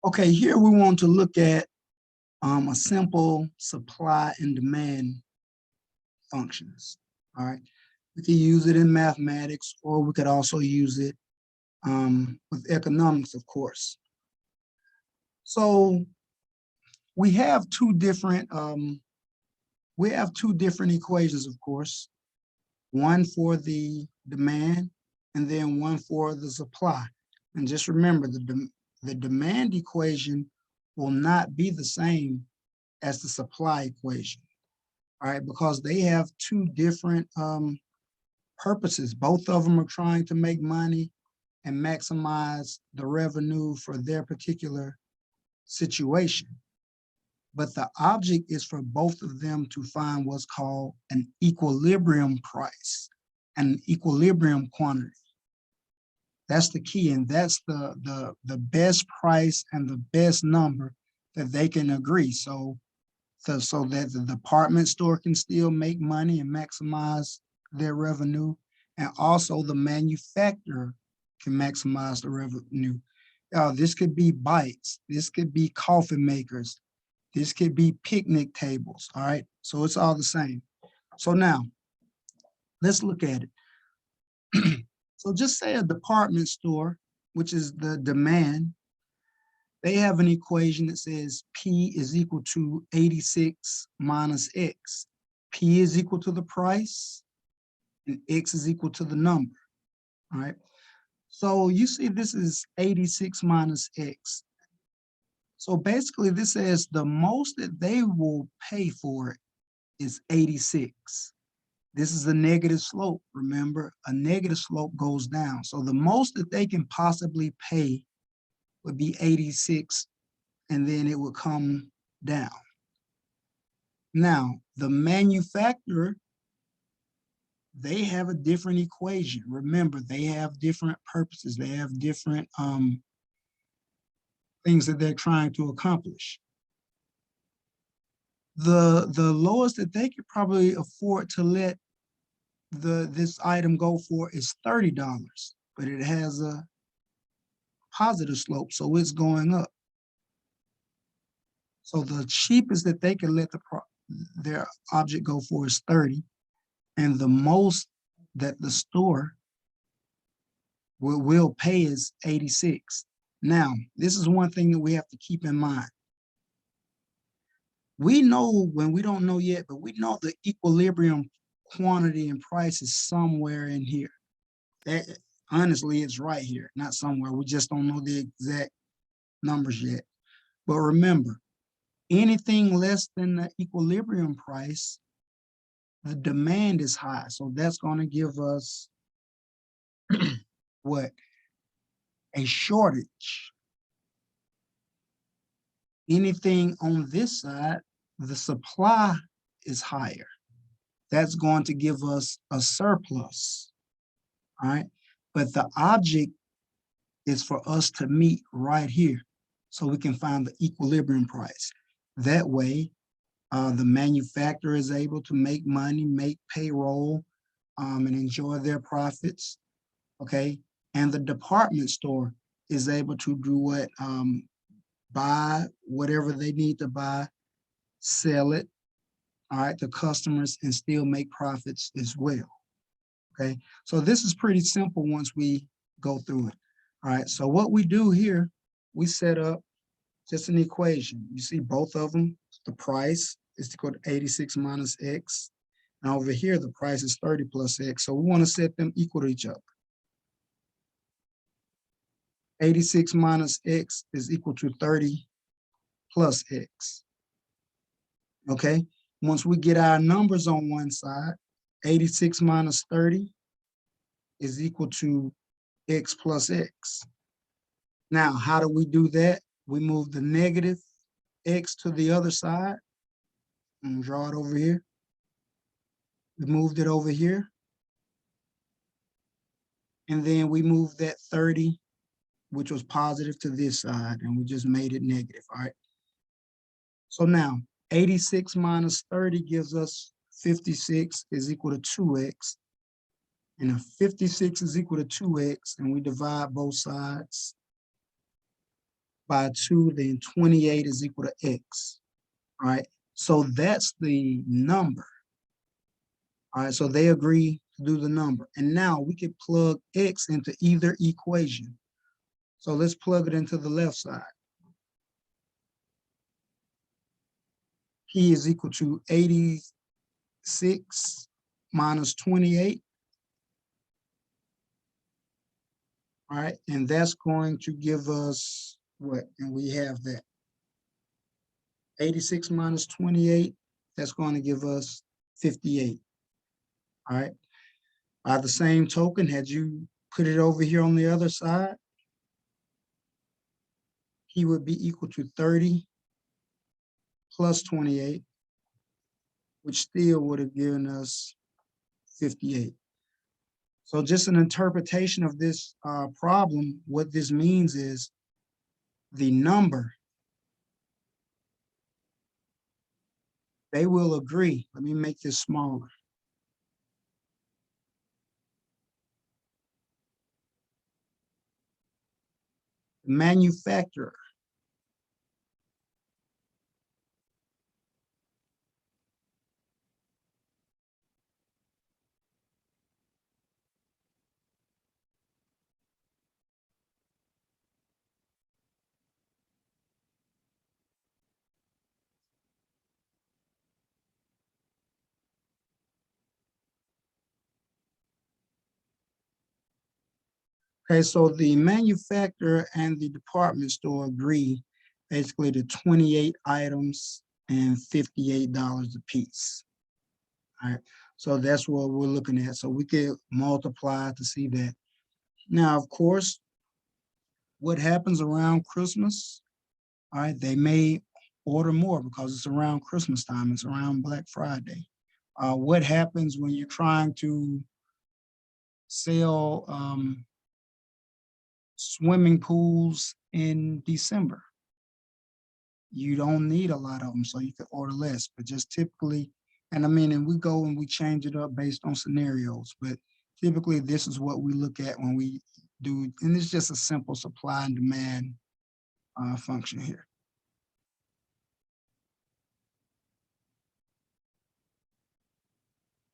Okay, here we want to look at a simple supply and demand functions. All right, we could use it in mathematics, or we could also use it with economics, of course. So we have two different equations, of course. One for the demand, and then one for the supply. And just remember, the demand equation will not be the same as the supply equation, all right, because they have two different purposes. Both of them are trying to make money and maximize the revenue for their particular situation. But the object is for both of them to find what's called an equilibrium price, an equilibrium quantity. That's the key, and that's the best price and the best number that they can agree. So that the department store can still make money and maximize their revenue, and also the manufacturer can maximize the revenue. This could be bikes, this could be coffee makers, this could be picnic tables, all right? So it's all the same. So now, let's look at it. So just say a department store, which is the demand, they have an equation that says P is equal to 86 minus X. P is equal to the price, and X is equal to the number, all right? So you see this is 86 minus X. So basically this says the most that they will pay for it is 86. This is a negative slope, remember? A negative slope goes down. So the most that they can possibly pay would be 86, and then it would come down. Now, the manufacturer, they have a different equation. Remember, they have different purposes. They have different things that they're trying to accomplish. The lowest that they could probably afford to let this item go for is $30, but it has a positive slope, so it's going up. So the cheapest that they can let their object go for is 30, and the most that the store will pay is 86. Now, this is one thing that we have to keep in mind. We know, when we don't know yet, but we know the equilibrium quantity and price is somewhere in here. That, honestly, it's right here, not somewhere. We just don't know the exact numbers yet. But remember, anything less than the equilibrium price, the demand is high. So that's going to give us what? A shortage. Anything on this side, the supply is higher. That's going to give us a surplus, all right? But the object is for us to meet right here so we can find the equilibrium price. That way, the manufacturer is able to make money, make payroll, and enjoy their profits, okay? And the department store is able to do what? Buy whatever they need to buy, sell it, all right, to customers, and still make profits as well, okay? So this is pretty simple once we go through it, all right? So what we do here, we set up just an equation. You see both of them, the price is equal to 86 minus X, and over here, the price is 30 plus X, so we want to set them equal to each other. 86 minus X is equal to 30 plus X, okay? Once we get our numbers on one side, 86 minus 30 is equal to X plus X. Now, how do we do that? We move the negative X to the other side and draw it over here. We moved it over here. And then we moved that 30, which was positive, to this side, and we just made it negative, all right? So now, 86 minus 30 gives us 56 is equal to 2X. And if 56 is equal to 2X, and we divide both sides, by 2, then 28 is equal to X. All right, so that's the number. All right, so they agree to do the number. And now we can plug X into either equation. So let's plug it into the left side. P is equal to 86 minus 28. All right, and that's going to give us what? And we have that 86 minus 28, that's going to give us 58. All right, by the same token, had you put it over here on the other side, he would be equal to 30 plus 28, which still would have given us 58. So just an interpretation of this problem, what this means is the number, they will agree. Let me make this smaller. The manufacturer Okay, so the manufacturer and the department store agree basically to 28 items and $58 a piece. All right, so that's what we're looking at. So we could multiply to see that. Now, of course, what happens around Christmas, all right, they may order more because it's around Christmas time, it's around Black Friday. What happens when you're trying to sell swimming pools in December? You don't need a lot of them, so you can order less, but just typically, and I mean, and we go and we change it up based on scenarios, but typically this is what we look at when we do, and it's just a simple supply and demand function here.